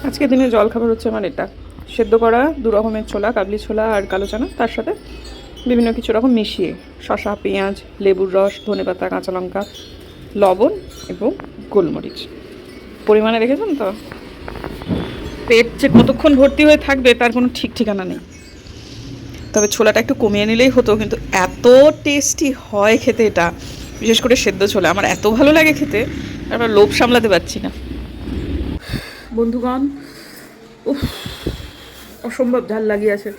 আজকে দিনে জল খাবার হচ্ছে আমার এটা, সেদ্ধ করা 2 রকমের ছোলা, কাবলি ছোলা আর কালো চানা, তার সাথে বিভিন্ন কিছু রকম মিশিয়ে শসা, পেঁয়াজ, লেবুর রস, ধনেপাতা, কাঁচা লঙ্কা, লবণ এবং গোলমরিচ পরিমাণে রেখেছেন তো। পেট যে কতক্ষণ ভর্তি হয়ে থাকবে তার কোনো ঠিক ঠিকানা নেই। তবে ছোলাটা একটু কমিয়ে নিলেই হতো, কিন্তু এত টেস্টি হয় খেতে এটা, বিশেষ করে সেদ্ধ ছোলা আমার এত ভালো লাগে খেতে, আমরা লোভ সামলাতে পারছি না। বন্ধুগণ, উফ, অসম্ভব ঝাল লাগিয়ে আছে।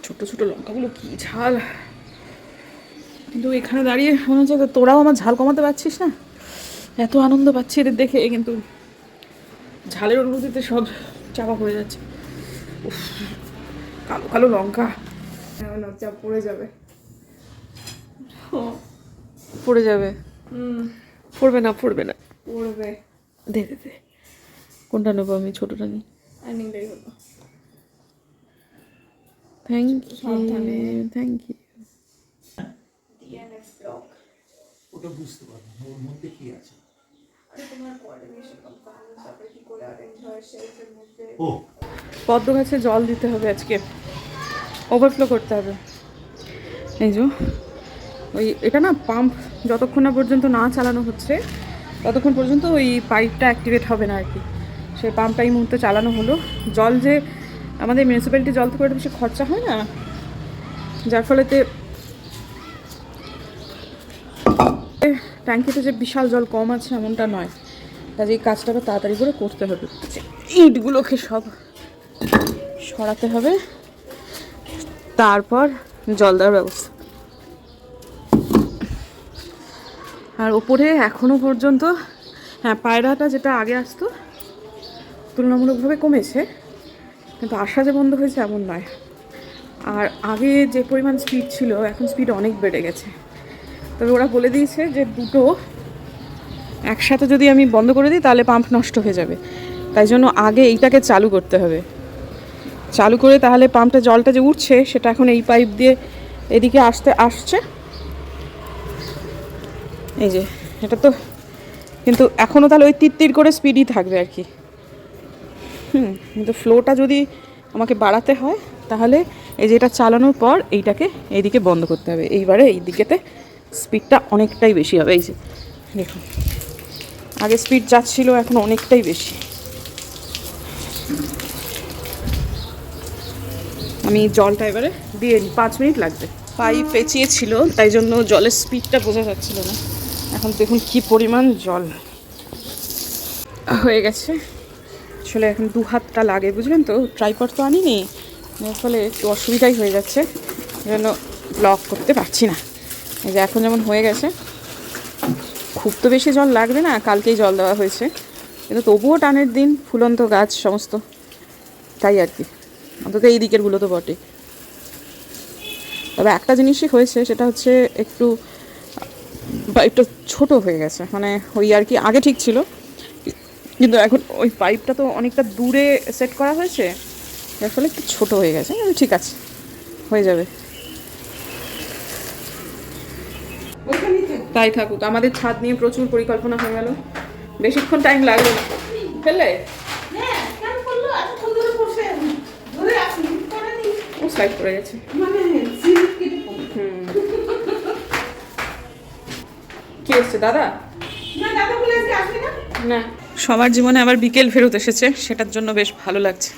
ছোট ছোট লঙ্কাগুলো কি ঝাল! কিন্তু এখানে দাঁড়িয়ে মনে হচ্ছে তোরাও আমার ঝাল কমাতে পারছিস না। এত আনন্দ পাচ্ছি এদের দেখে, কিন্তু ঝালের অনুভূতিতে সব চাপা পড়ে যাচ্ছে। উফ, কালো কালো লঙ্কা, লজ্জা পড়ে যাবে, পড়ে যাবে। পড়বে না, পড়বে না, পড়বে। দে দে দে, কোনটা নেবো আমি? ছোটটা নিই। Thank you, thank you. ওটা বুঝতে পারবো না ওর মধ্যে কি আছে। ও পদ্ম গাছে জল দিতে হবে আজকে, ওভারফ্লো করতে হবে। এই যে ওই এটা না, পাম্প যতক্ষণ না পর্যন্ত না চালানো হচ্ছে ততক্ষণ পর্যন্ত ওই পাইপটা অ্যাক্টিভেট হবে না আর কি। সেই পাম্পটা এই মুহূর্তে চালানো হলো। জল যে আমাদের মিউনিসিপ্যালিটি জল থেকে একটা বেশি খরচা হয় না, যার ফলেতে ট্যাঙ্কিতে যে বিশাল জল কম আছে এমনটা নয়। কাজে এই কাজটাকে তাড়াতাড়ি করে করতে হবে। ইটগুলোকে সব সরাতে হবে, তারপর জল দেওয়ার ব্যবস্থা। আর ওপরে এখনও পর্যন্ত, হ্যাঁ, পায়রাটা যেটা আগে আসতো তুলনামূলকভাবে কমেছে, কিন্তু আসা যে বন্ধ হয়েছে এমন নয়। আর আগে যে পরিমাণ স্পিড ছিল এখন স্পিড অনেক বেড়ে গেছে। তবে ওরা বলে দিয়েছে যে দুটো একসাথে যদি আমি বন্ধ করে দিই তাহলে পাম্প নষ্ট হয়ে যাবে, তাই জন্য আগে এইটাকে চালু করতে হবে। চালু করে তাহলে পাম্পটা জলটা যে উঠছে সেটা এখন এই পাইপ দিয়ে এদিকে আসছে। এই যে এটা তো, কিন্তু এখনও তাহলে ওই তির করে স্পিডই থাকবে আর কি। কিন্তু ফ্লোটা যদি আমাকে বাড়াতে হয় তাহলে এই যে এটা চালানোর পর এইটাকে এইদিকে বন্ধ করতে হবে। এইবারে এই দিকেতে স্পিডটা অনেকটাই বেশি হবে। এই যে দেখুন, আগে স্পিড যাচ্ছিল, এখন অনেকটাই বেশি। আমি জলটা এবারে দিয়ে নিই, 5 মিনিট লাগবে। পাইপ পেঁচিয়েছিল তাই জন্য জলের স্পিডটা বোঝা যাচ্ছিল না। এখন দেখুন কি পরিমাণ জল হয়ে গেছে। আসলে এখন 2 হাতটা লাগে, বুঝলেন তো, ট্রাইপড তো আনিনি, এর ফলে একটু অসুবিধাই হয়ে যাচ্ছে, যেন ব্লক করতে পারছি না। এই যে এখন যেমন হয়ে গেছে, খুব তো বেশি জল লাগবে না, কালকেই জল দেওয়া হয়েছে, কিন্তু তবুও টানের দিন, ফুলন্ত গাছ সমস্ত, তাই আর কি, অন্তত এই দিকেরগুলো তো বটে। তবে একটা জিনিসই হয়েছে, সেটা হচ্ছে একটু পাইপটা ছোট হয়ে গেছে, মানে ওই আর কি, আগে ঠিক ছিল কিন্তু এখন ওই পাইপটা তো অনেকটা দূরে সেট করা হয়েছে, এর ফলে একটু ছোট হয়ে গেছে। ঠিক আছে, হয়ে যাবে, তাই থাকুক। আমাদের ছাদ নিয়ে প্রচুর পরিকল্পনা হয়ে গেল, বেশিক্ষণ টাইম লাগলো না। ফেললে ও স্লাইড করে গেছে। কি এসছে দাদা? না, সবার জীবনে আবার বিকেল ফেরত এসেছে, সেটার জন্য বেশ ভালো লাগছে।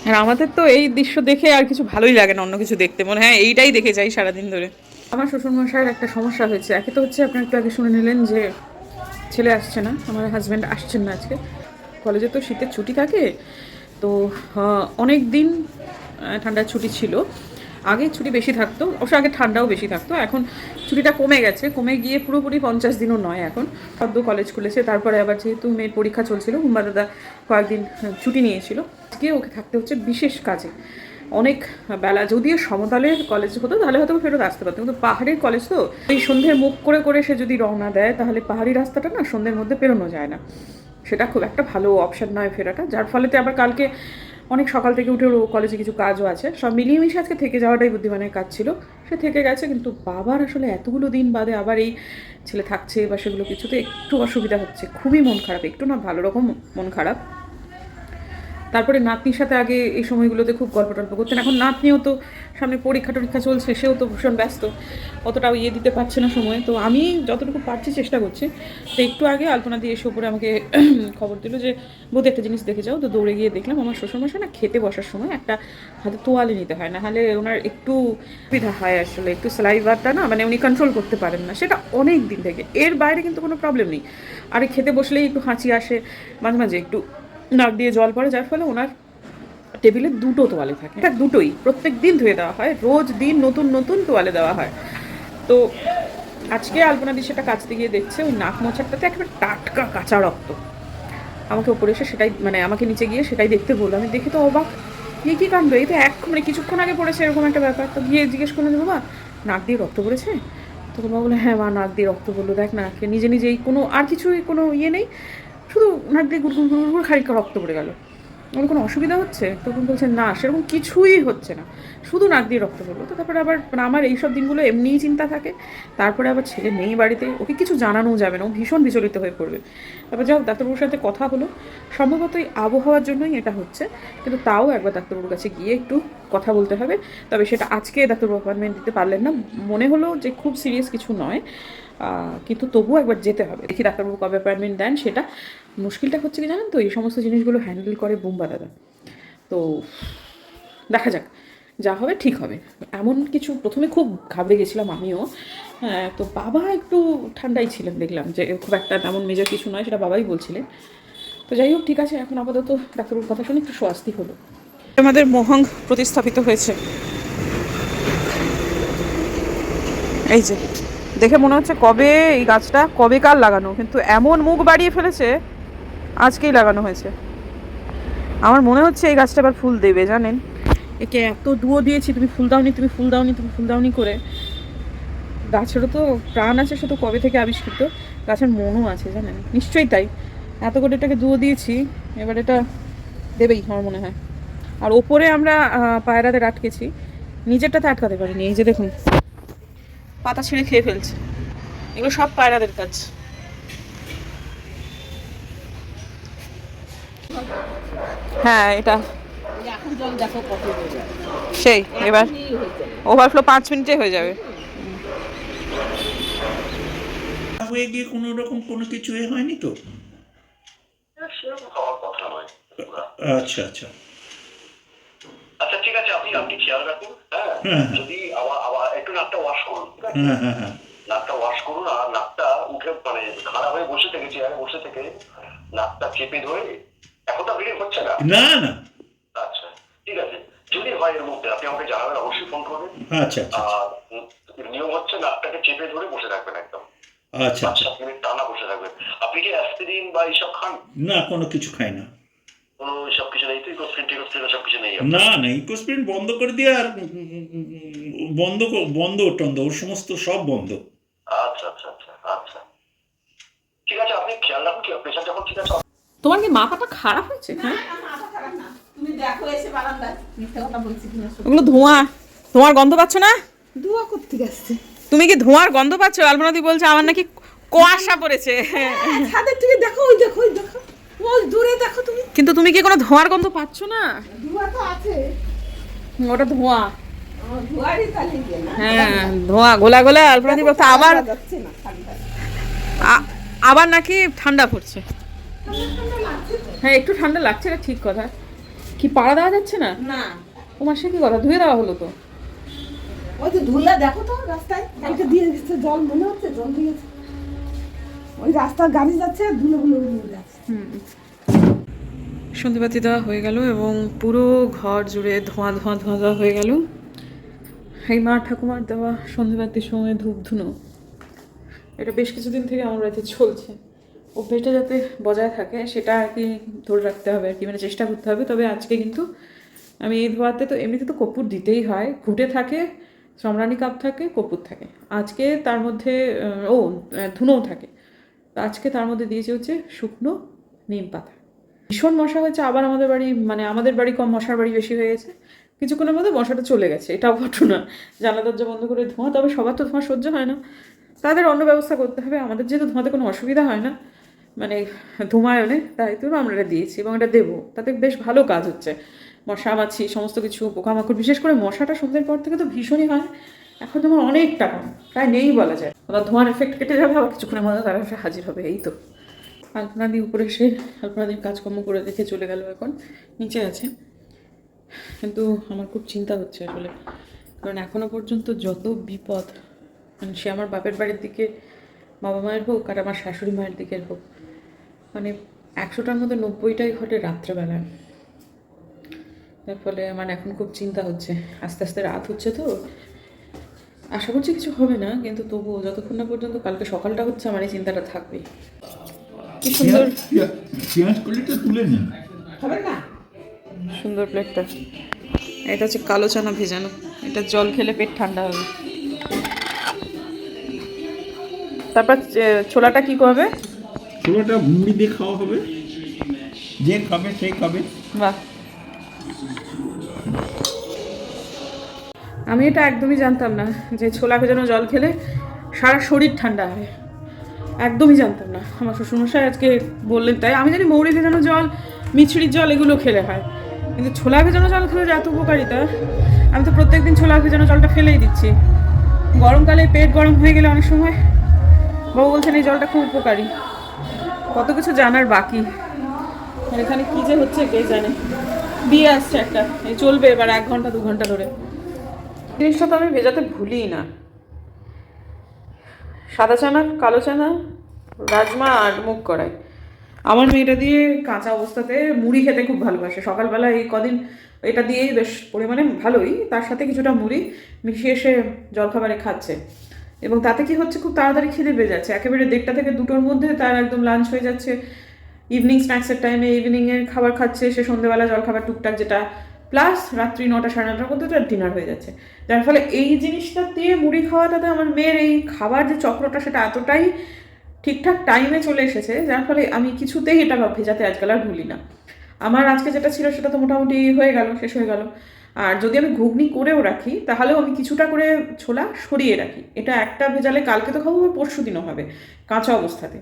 আর আমাদের তো এই দৃশ্য দেখে আর কিছু ভালোই লাগে না, অন্য কিছু দেখতে মনে হয় এইটাই দেখে যাই সারাদিন ধরে। আমার শ্বশুরমশাইয়ের একটা সমস্যা হয়েছে। একে তো হচ্ছে, আপনার একটু আগে শুনে নিলেন যে ছেলে আসছে না, আমার হাজব্যান্ড আসছেন না আজকে। কলেজে তো শীতের ছুটি থাকে, তো অনেক দিন ঠান্ডার ছুটি ছিল। আগে ছুটি বেশি থাকতো, অবশ্য আগে ঠান্ডাও বেশি থাকতো, এখন ছুটিটা কমে গেছে, কমে গিয়ে পুরোপুরি 50 দিনও নয় এখন। সদ্য কলেজ খুলেছে, তারপরে আবার যেহেতু মেয়ের পরীক্ষা চলছিল, হুম্বা দাদা কয়েকদিন ছুটি নিয়েছিল, আজকে ওকে থাকতে হচ্ছে বিশেষ কাজে। অনেক বেলা, যদিও সমতলের কলেজ হতো তাহলে হয়তো ফেরত আসতে পারতো, কিন্তু পাহাড়ের কলেজ তো, ওই সন্ধ্যের মুখ করে করে সে যদি রওনা দেয় তাহলে পাহাড়ি রাস্তাটা না সন্ধ্যের মধ্যে পেরোনো যায় না, সেটা খুব একটা ভালো অপশান নয় ফেরাটা। যার ফলেতে আবার কালকে অনেক সকাল থেকে উঠে কলেজে কিছু কাজও আছে, সব মিলিয়ে মিশে আজকে থেকে যাওয়াটাই বুদ্ধিমানের কাজ ছিল। সে থেকে গেছে, কিন্তু বাবার আসলে এতগুলো দিন বাদে আবার এই ছেলে থাকছে বা সেগুলো কিছুতে একটু অসুবিধা হচ্ছে, খুবই মন খারাপ, একটু না, ভালো রকম মন খারাপ। তারপরে নাতনির সাথে আগে এই সময়গুলোতে খুব গল্প টল্প করতেন, এখন নাতনিও তো সামনে পরীক্ষা টরীক্ষা চলছে, সেও তো ভীষণ ব্যস্ত, অতটাও ইয়ে দিতে পারছে না সময়। তো আমি যতটুকু পারছি চেষ্টা করছি। তো একটু আগে আলপনা দিয়ে এসে উপরে আমাকে খবর দিল যে বৌদি একটা জিনিস দেখে যাও। তো দৌড়ে গিয়ে দেখলাম আমার শ্বশুরমশাই না খেতে বসার সময় একটা হাতে তোয়ালে নিতে হয়, না হলে ওনার একটু সুবিধা হয় আসলে, একটু স্যালাইভারটা না মানে উনি কন্ট্রোল করতে পারেন না, সেটা অনেক দিন থেকে। এর বাইরে কিন্তু কোনো প্রবলেম নেই, আর খেতে বসলেই একটু হাঁচি আসে, মাঝে মাঝে একটু নাক দিয়ে জল পড়ে, যার ফলে ওনার টেবিলে দুটো তোয়ালে থাকে, এটা দুটোই প্রত্যেক দিন ধুয়ে দেওয়া হয়, রোজ দিন নতুন নতুন তোয়ালে দেওয়া হয়। তো আজকে আলপনা দি সেটা কাচতে গিয়ে দেখছে ওই নাক মোছারটাতে একেবারে টাটকা কাঁচা রক্ত। আমাকে ওপরে এসে সেটাই মানে আমাকে নিচে গিয়ে সেটাই দেখতে বললো। আমি দেখে তো অবাক, এই কী কাণ্ড, এই তো মানে কিছুক্ষণ আগে পড়েছে এরকম একটা ব্যাপার। তো গিয়ে জিজ্ঞেস করলাম যে বাবা নাক দিয়ে রক্ত পড়েছে? তখন বাবা বললো হ্যাঁ মা নাক দিয়ে রক্ত পড়লো, দেখ না নিজে নিজেই, কোনো আর কিছুই কোনো ইয়ে নেই, শুধু নাক দিয়ে গুড় গুড় গুড় গুড় খানিকটা রক্ত পড়ে গেল। আমার কোনো অসুবিধা হচ্ছে? তখন বলছে না সেরকম কিছুই হচ্ছে না, শুধু নাক দিয়ে রক্ত পড়লো। তো তারপরে আবার মানে আমার এইসব দিনগুলো এমনিই চিন্তা থাকে, তারপরে আবার ছেলে নেই বাড়িতে, ওকে কিছু জানানোও যাবে না, ও ভীষণ বিচলিত হয়ে পড়বে। তারপর যাও ডাক্তারবাবুর সাথে কথা হলো, সম্ভবত এই আবহাওয়ার জন্যই এটা হচ্ছে, কিন্তু তাও একবার ডাক্তারবাবুর কাছে গিয়ে একটু কথা বলতে হবে। তবে সেটা আজকে ডাক্তারবাবু অ্যাপয়েন্টমেন্ট দিতে পারলেন না, মনে হলো যে খুব সিরিয়াস কিছু নয়, কিন্তু তবুও একবার যেতে হবে, দেখি ডাক্তারবাবু কবে অ্যাপয়েন্টমেন্ট দেন। সেটা মুশকিলটা হচ্ছে কি জানেন তো, এই সমস্ত জিনিসগুলো হ্যান্ডেল করে বুম্বা দাদা। তো দেখা যাক, যা হবে ঠিক হবে। এমন কিছু প্রথমে খুব ঘাবড়ে গেছিলাম আমিও, হ্যাঁ। তো বাবা একটু ঠান্ডাই ছিলেন, দেখলাম যে খুব একটা তেমন মেজর কিছু নয়, সেটা বাবাই বলছিলেন। তো যাই হোক ঠিক আছে, এখন আপাতত ডাক্তারবাবুর কথা শুনে একটু স্বস্তি হলো। আমাদের মোহং প্রতিস্থাপিত হয়েছে, এই যে দেখে মনে হচ্ছে কবে এই গাছটা কবেকার লাগানো, কিন্তু এমন মুখ বাড়িয়ে ফেলেছে, আজকেই লাগানো হয়েছে। আমার মনে হচ্ছে এই গাছটা আবার ফুল দেবে, জানেন। একে এত দুয়ো দিয়েছি, তুমি ফুল দাওনি, তুমি ফুল দাওনি, তুমি ফুল দাওনি করে। গাছেরও তো প্রাণ আছে, সে তো কবে থেকে আবিষ্কৃত, গাছের মনও আছে জানেন, নিশ্চয়ই তাই। এত করে এটাকে দুয়ো দিয়েছি, এবার এটা দেবেই আমার মনে হয়। আর ওপরে আমরা পায়রাদের আটকেছি, নিজেরটাতে আটকাতে পারিনি। এই যে দেখুন পাতা ছিঁড়ে খেয়ে ফেলছে, এগুলো সব পায়রাদের কাজ। হ্যাঁ এটা সেই এবার ওভারফ্লো 5 মিনিটে হয়ে যাবে। হয়ে গিয়ে কোনো রকম কোনো কিছু হয়নি তো? সেরকম হওয়ার কথা নয়। আচ্ছা আচ্ছা আচ্ছা ঠিক আছে, আপনি আপনি খেয়াল রাখুন। হ্যাঁ, যদি আবার আবার একটু নাকটা ওয়াশ করুন, ঠিক আছে? হ্যাঁ নাকটা ওয়াশ করুন, আর নাকটা উঠে মানে খাড়া হয়ে বসে থেকে চেয়ারে বসে থেকে নাকটা চেপে ধরে, এখন তো ব্লিডিং হচ্ছে না? না না আচ্ছা ঠিক আছে, যদি হয় এর মধ্যে আপনি আমাকে জানাবেন, অবশ্যই ফোন করবেন। আচ্ছা আচ্ছা আর নিয়ম হচ্ছে নাকটাকে চেপে ধরে বসে রাখবেন একদম আচ্ছা আচ্ছা 5-7 মিনিট টানা বসে রাখবেন। আপনি কি অ্যাসপিরিন বা এইসব খান? না কোনো কিছু খাই না। কোনো সব কিছু নেই তো? ইকোস্প্রিন সব কিছু নেই? না না ইকোস্প্রিন বন্ধ করে দিয়ে, আর বন্ধ টন্ধ ওর সমস্ত সব বন্ধ। আচ্ছা আচ্ছা আচ্ছা আচ্ছা ঠিক আছে, আপনি খেয়াল রাখুন, কি পেশেন্ট যখন ঠিক আছে। তোমার কি মাথাটা খারাপ হয়েছে? হ্যাঁ তুমি দেখো এসে বারান্দায় মিথ্যে কথা বলছি কিনা। ওগুলো ধোঁয়া, ধোঁয়ার গন্ধ পাচ্ছ না? দুয়া করতে গেছে, তুমি কি ধোঁয়ার গন্ধ পাচ্ছ? আলপনাদি বলছে আমার নাকি কুয়াশা পড়েছে। ছাদের থেকে দেখো, ওই দেখো, ওই দেখো, ওই দূরে দেখো তুমি। কিন্তু তুমি কি কোনো ধোঁয়ার গন্ধ পাচ্ছ না? দুয়া তো আছে, ওটা ধোঁয়া। ধোয়ারই তালে গিয়ে না। হ্যাঁ ধোঁয়া গোলা গোলা। আলপনাদি বলছে আবার যাচ্ছে না ঠান্ডা, আবার নাকি ঠান্ডা পড়ছে। ঠান্ডা লাগছে তো। হ্যাঁ একটু ঠান্ডা লাগছে, এটা ঠিক কথা। কি পাড়া দেওয়া যাচ্ছে না? না তোমার সে কি কথা, ধুয়ে দেওয়া হলো তো। ওই যে ধুলা দেখো তো রাস্তায়, কালকে দিয়ে দিচ্ছে জল, মনে হচ্ছে জল দিয়েছে। ওই রাস্তার গাড়ি যাচ্ছে, ধুলো ধুলো ধুলো যাচ্ছে। সন্ধেবাতি দেওয়া হয়ে গেল এবং পুরো ঘর জুড়ে ধোঁয়া ধোঁয়া ধোঁয়া দেওয়া হয়ে গেল। এই মা ঠাকুমার দেওয়া সন্ধেবাতির সময় ধূপ ধুনো, এটা বেশ কিছুদিন থেকে আমার বাড়িতে চলছে। অভ্যেসটা যাতে বজায় থাকে সেটা আর কি ধরে রাখতে হবে আর কি, মানে চেষ্টা করতে হবে। তবে আজকে কিন্তু আমি এই ধোয়াতে তো এমনিতে তো কর্পূর দিতেই হয়, ঘুঁটে থাকে, সম্রাণী কাপ থাকে, কর্পূর থাকে। আজকে তার মধ্যে ধুনোও থাকে। তো আজকে তার মধ্যে দিয়েছি হচ্ছে শুকনো নিম পাতা। ভীষণ মশা হয়েছে আবার আমাদের বাড়ি, মানে আমাদের বাড়ি কম, মশার বাড়ি বেশি হয়ে গেছে। কিছুক্ষণের মধ্যে মশাটা চলে গেছে, এটাও ঘটনা। জানলা দরজা বন্ধ করে ধোঁয়া, তবে সবার তো ধোঁয়া সহ্য হয় না, তাদের অন্য ব্যবস্থা করতে হবে। আমাদের যেহেতু ধোঁয়াতে কোনো অসুবিধা হয় না, মানে ধুমায়নে, তাই তো আমরা এটা দিয়েছি এবং এটা দেবো, তাতে বেশ ভালো কাজ হচ্ছে। মশা মাছি সমস্ত কিছু পোকামাকড়, বিশেষ করে মশাটা সন্ধ্যের পর থেকে তো ভীষণই হয়, এখন যেমন অনেকটা কম, প্রায় নেই বলা যায়। আবার ধোঁয়ার এফেক্ট কেটে যাবে, আবার কিছুক্ষণের মধ্যে তারা এসে হাজির হবে। এই তো আলপনা দিয়ে উপরে এসে আলপনা দিয়ে কাজকর্ম করে রেখে চলে গেল, এখন নিচে আছে। কিন্তু আমার খুব চিন্তা হচ্ছে আসলে, কারণ এখনো পর্যন্ত যত বিপদ, মানে সে আমার বাপের বাড়ির দিকে বাবা মায়ের হোক আর আমার শাশুড়ি মায়ের দিকের হোক, মানে 100টার মধ্যে 90টাই ঘটে রাত্রেবেলায়। তার ফলে আমার এখন খুব চিন্তা হচ্ছে, আস্তে আস্তে রাত হচ্ছে তো, আশা করছি কিছু হবে না, কিন্তু তবুও যতক্ষণ না পর্যন্ত কালকে সকালটা হচ্ছে আমার এই চিন্তাটা থাকবেই। কি সুন্দর পেঁয়াজ কলিটা তুলে নিন। হবে না? সুন্দর প্লেটটা। এটা হচ্ছে কালো চানা ভেজানো, এটা জল খেলে পেট ঠান্ডা হবে। তারপর ছোলাটা কি করবে? ছোলাটা মুড়ি দিয়ে খাওয়া হবে, যে খাবে সেই খাবে। বাহ, আমি এটা একদমই জানতাম না যে ছোলা ভেজানো জল খেলে সারা শরীর ঠান্ডা হয়, একদমই জানতাম না। আমার শ্বশুরমশাই আজকে বললেন, তাই আমি জানি মৌরি ভেজানো জল, মিছরির জল এগুলো খেলে হয়, কিন্তু ছোলা ভেজানো জল খেলে যে এত উপকারিতা, আমি তো প্রত্যেকদিন ছোলা ভেজানো জলটা ফেলেই দিচ্ছি। গরমকালে পেট গরম হয়ে গেলে অনেক সময় বাবু বলছেন এই জলটা খুব উপকারী। কত কিছু জানার বাকি, আর এখানে কী যে হচ্ছে কে জানে। বিয়ে আসছে একটা, এই চলবে এবার 1 ঘন্টা 2 ঘন্টা ধরে। জিনিসটা তো আমি ভেজাতে ভুলিই না। সাদা চানা, কালো চানা, রাজমা আর মুগ কড়াই। আমার মেয়েটা দিয়ে কাঁচা অবস্থাতে মুড়ি খেতে খুব ভালোবাসে, সকালবেলা এই কদিন এটা দিয়েই বেশ পরিমাণে ভালোই, তার সাথে কিছুটা মুড়ি মিশিয়ে সে জলখাবারে খাচ্ছে, এবং তাতে কি হচ্ছে, খুব তাড়াতাড়ি খিদে পেয়ে যাচ্ছে। একেবারে 1:30 থেকে 2টোর মধ্যে তার একদম লাঞ্চ হয়ে যাচ্ছে। ইভিনিং স্ন্যাক্সের টাইমে ইভিনিংয়ের খাবার খাচ্ছে সে, সন্ধ্যেবেলা জলখাবার টুকটাক যেটা, প্লাস রাত্রি 9টা 9:30টার মধ্যে তার ডিনার হয়ে যাচ্ছে। যার ফলে এই জিনিসটা দিয়ে মুড়ি খাওয়াটাতে আমার মেয়ের এই খাবার যে চক্রটা সেটা এতটাই ঠিকঠাক টাইমে চলে এসেছে, যার ফলে আমি কিছুতেই এটা ভেজাতে আজকাল আর ভুলি না। আমার আজকে যেটা ছিল সেটা তো মোটামুটি হয়ে গেল, শেষ হয়ে গেল। আর যদি আমি ঘুগনি করেও রাখি তাহলেও আমি কিছুটা করে ছোলা সরিয়ে রাখি, এটা একটা ভেজালে কালকে তো খাবো, পরশু দিনও হবে কাঁচা অবস্থাতে।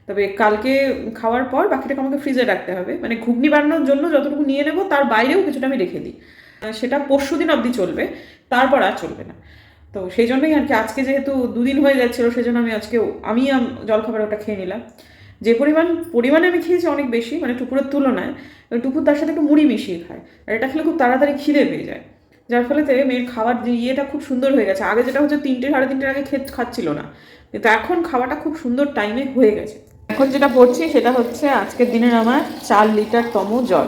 তবে কালকে খাওয়ার পর বাকিটাকে আমাকে ফ্রিজে রাখতে হবে, মানে ঘুগনি বানানোর জন্য যতটুকু নিয়ে নেবো তার বাইরেও কিছুটা আমি রেখে দিই, সেটা পরশু দিন অবধি চলবে, তারপর আর চলবে না। তো সেই জন্যই আর কি, আজকে যেহেতু 2 দিন হয়ে যাচ্ছিলো সেই জন্য আমি জলখাবার ওটা খেয়ে নিলাম। যে পরিমাণে আমি খেয়েছি অনেক বেশি, মানে টুকুরের তুলনায়। টুকুর তার সাথে একটু মুড়ি মিশিয়ে খায়, আর এটা খেলে খুব তাড়াতাড়ি খিদে পেয়ে যায়, যার ফলেতে মেয়ের খাবার যে ইয়েটা খুব সুন্দর হয়ে গেছে। আগে যেটা হচ্ছে 3টে 3:30টার আগে খাচ্ছিল না, কিন্তু এখন খাওয়াটা খুব সুন্দর টাইমে হয়ে গেছে। এখন যেটা পড়ছি সেটা হচ্ছে আজকের দিনের আমার 4 লিটারতম জল।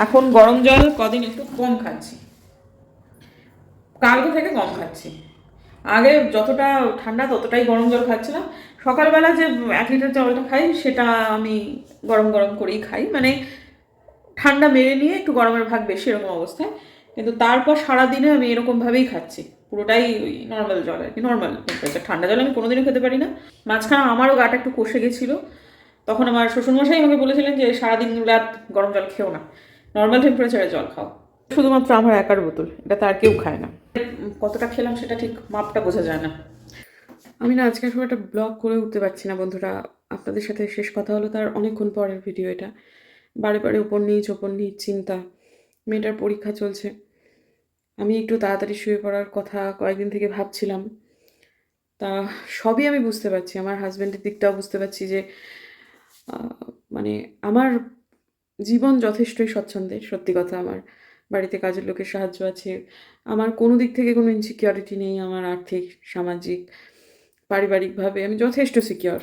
এখন গরম জল কদিন একটু কম খাচ্ছি, কালকে থেকে কম খাচ্ছি। আগে যতটা ঠান্ডা ততটাই গরম জল খাচ্ছিলাম। সকালবেলা যে 1 লিটার জলটা খাই সেটা আমি গরম গরম করেই খাই, মানে ঠান্ডা মেরে নিয়ে একটু গরমের ভাগ বেশি এরকম অবস্থায়। কিন্তু তারপর সারাদিনে আমি এরকমভাবেই খাচ্ছি, পুরোটাই ওই নর্মাল জল আর কি, নর্মাল টেম্পারেচার। ঠান্ডা জল আমি কোনোদিনও খেতে পারি না। মাঝখানে আমারও গাটা একটু কষে গেছিলো, তখন আমার শ্বশুরমশাই আমাকে বলেছিলেন যে সারাদিন রাত গরম জল খেও না, নর্মাল টেম্পারেচারে জল খাও। শুধুমাত্র আমার একার বোতল, এটা তার কেউ খায় না। কতটা খেলাম সেটা ঠিক মাপটা বোঝা যায় না। আমি না আজকে আসলে একটা ব্লগ করে উঠতে পারছি না বন্ধুরা, আপনাদের সাথে শেষ কথা হলো তার অনেকক্ষণ পরের ভিডিও এটা। বারে বারে ওপর নিচ চিন্তা, মেয়েটার পরীক্ষা চলছে, আমি একটু তাড়াতাড়ি শুয়ে পড়ার কথা কয়েকদিন থেকে ভাবছিলাম। তা সবই আমি বুঝতে পারছি, আমার হাজব্যান্ডের দিকটাও বুঝতে পারছি যে মানে আমার জীবন যথেষ্টই স্বচ্ছন্দের। সত্যি কথা, আমার বাড়িতে কাজের লোকের সাহায্য আছে, আমার কোনো দিক থেকে কোনো ইনসিকিউরিটি নেই। আমার আর্থিক, সামাজিক, পারিবারিকভাবে আমি যথেষ্ট সিকিওর।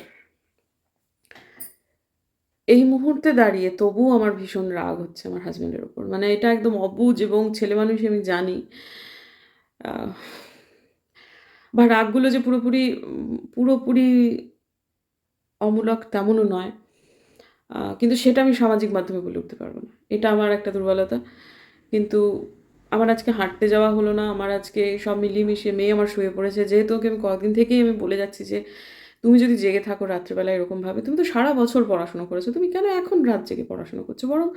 এই মুহূর্তে দাঁড়িয়ে তবুও আমার ভীষণ রাগ হচ্ছে আমার হাজব্যান্ডের ওপর, মানে এটা একদম অবুঝ, এবং ছেলে মানুষ আমি জানি। বা রাগগুলো যে পুরোপুরি অমূলক তেমনও নয়, কিন্তু সেটা আমি সামাজিক মাধ্যমে বলে উঠতে পারবো না, এটা আমার একটা দুর্বলতা। কিন্তু আমার আজকে হাঁটতে যাওয়া হলো না, আমার আজকে সব মিলিয়ে মিশিয়ে মেয়ে আমার শুয়ে পড়েছে, যেহেতু ওকে আমি কয়েকদিন থেকেই আমি বলে যাচ্ছি যে তুমি যদি জেগে থাকো রাত্রেবেলা এরকমভাবে, তুমি তো সারা বছর পড়াশোনা করেছো, তুমি কেন এখন রাত জেগে পড়াশোনা করছো? বরং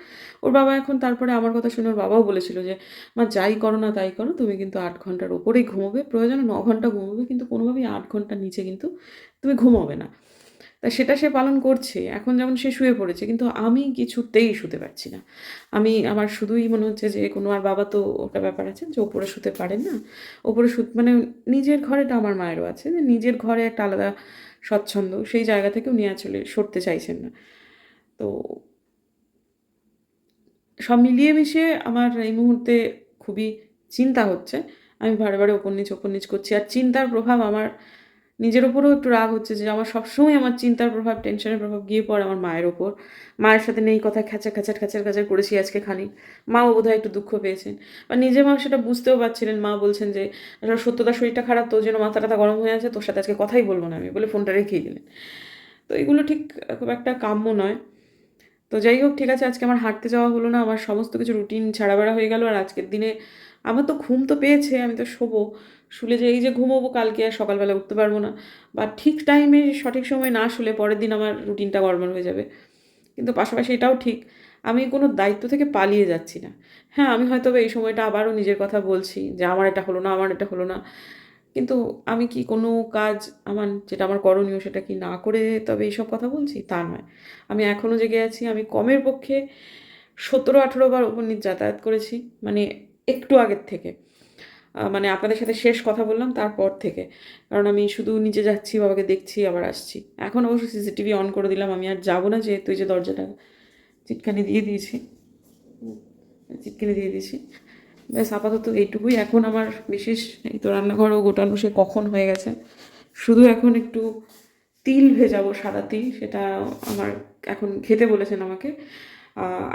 ওর বাবা এখন, তারপরে আমার কথা শুনে ওর বাবাও বলেছিল যে মা যাই করো না তাই করো, তুমি কিন্তু 8 ঘন্টার ওপরেই ঘুমোবে, প্রয়োজনে 9 ঘন্টা ঘুমোবে, কিন্তু কোনোভাবেই 8 ঘন্টার নিচে কিন্তু তুমি ঘুমোবে না। তা তা সেটা সে পালন করছে। এখন যেমন সে শুয়ে পড়েছে, কিন্তু আমি কিছুতেই শুতে পারছি না। আমার শুধুই মনে হচ্ছে যে কোনো, আর বাবা তো একটা ব্যাপার আছে যে ওপরে শুতে পারেন না, ওপরে মানে নিজের ঘরেটা আমার মায়েরও আছে, যে নিজের ঘরে একটা আলাদা স্বচ্ছন্দ, সেই জায়গা থেকে উনি আসলে সরতে চাইছেন না। তো সব মিলিয়ে মিশিয়ে আমার এই মুহূর্তে খুবই চিন্তা হচ্ছে। আমি বারে বারে ওপর নিচ করছি, আর চিন্তার প্রভাব আমার নিজের ওপরেও একটু রাগ হচ্ছে যে আমার সবসময় আমার চিন্তার প্রভাব, টেনশনের প্রভাব গিয়ে পড়ে আমার মায়ের ওপর। মায়ের সাথে নেই কথা খ্যাচার করেছি আজকে খানিক। মাও বোধহয় একটু দুঃখ পেয়েছেন, বা নিজে মা সেটা বুঝতেও পারছিলেন। মা বলছেন যে আসলে সত্যতার শরীরটা খারাপ, তোর জন্য মাথা টাথা গরম হয়ে আছে, তোর সাথে আজকে কথাই বলবো না আমি, বলে ফোনটা রেখেই দিলেন। তো এগুলো ঠিক খুব একটা কাম্য নয়। তো যাই হোক, ঠিক আছে, আজকে আমার হাঁটতে যাওয়া হলো না, আমার সমস্ত কিছু রুটিন ছাড়াবেড়া হয়ে গেল। আর আজকের দিনে আমার তো ঘুম তো পেয়েছে, আমি তো শোবো, শুলে যে এই যে ঘুমোবো, কালকে আর সকালবেলা উঠতে পারবো না, বা ঠিক টাইমে সঠিক সময় না শুলে পরের দিন আমার রুটিনটা গড়বড় হয়ে যাবে। কিন্তু পাশাপাশি এটাও ঠিক, আমি কোনো দায়িত্ব থেকে পালিয়ে যাচ্ছি না। হ্যাঁ, আমি হয়তো এই সময়টা আবারও নিজের কথা বলছি যে আমার এটা হলো না, আমার এটা হলো না, কিন্তু আমি কি কোনো কাজ যেটা আমার করণীয় সেটা কি না করে তবে এইসব কথা বলছি? তা নয়। আমি এখনও জেগে আছি। আমি কমের পক্ষে 17-18 বার ওপর নিচ যাতায়াত করেছি, মানে একটু আগের থেকে, মানে আপনাদের সাথে শেষ কথা বললাম তারপর থেকে। কারণ আমি শুধু নিচে যাচ্ছি, বাবাকে দেখছি, আবার আসছি। এখন অবশ্য সিসিটিভি অন করে দিলাম, আমি আর যাবো না, যেহেতু এই যে দরজাটা চিটকানি দিয়ে দিয়েছি। ব্যাস, আপাতত এইটুকুই। এখন আমার বিশেষ, এই তো রান্নাঘরও গোটানো সে কখন হয়ে গেছে, শুধু এখন একটু তিল ভেজাবো, সাদা তিল, সেটা আমার এখন খেতে বলেছেন আমাকে।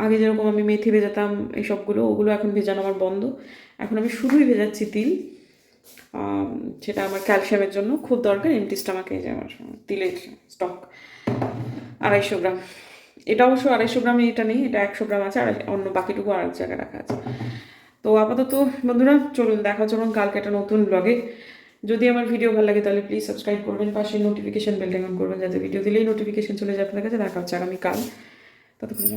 আগে যেরকম আমি মেথি ভেজাতাম এইসবগুলো, ওগুলো এখন ভেজানো আমার বন্ধ। এখন আমি শুধুই ভেজাচ্ছি তিল। সেটা আমার ক্যালসিয়ামের জন্য খুব দরকার। এমটি স্টমাকে যে আমার তিলের স্টক 250 গ্রাম। এটা অবশ্য 250 গ্রামে এটা নেই, এটা 100 গ্রাম আছে, আর অন্য বাকিটুকু আর এক জায়গায় রাখা আছে। তো আপাতত বন্ধুরা, চলুন কালকে একটা নতুন ব্লগে। যদি আমার ভিডিও ভালো লাগে তাহলে প্লিজ সাবস্ক্রাইব করবেন, পাশে নোটিফিকেশন বেলটা অন করবেন, যাতে ভিডিও দিলেই নোটিফিকেশন চলে যায় আপনাদের কাছে। দেখা হচ্ছে আগামীকাল। ততক্ষণ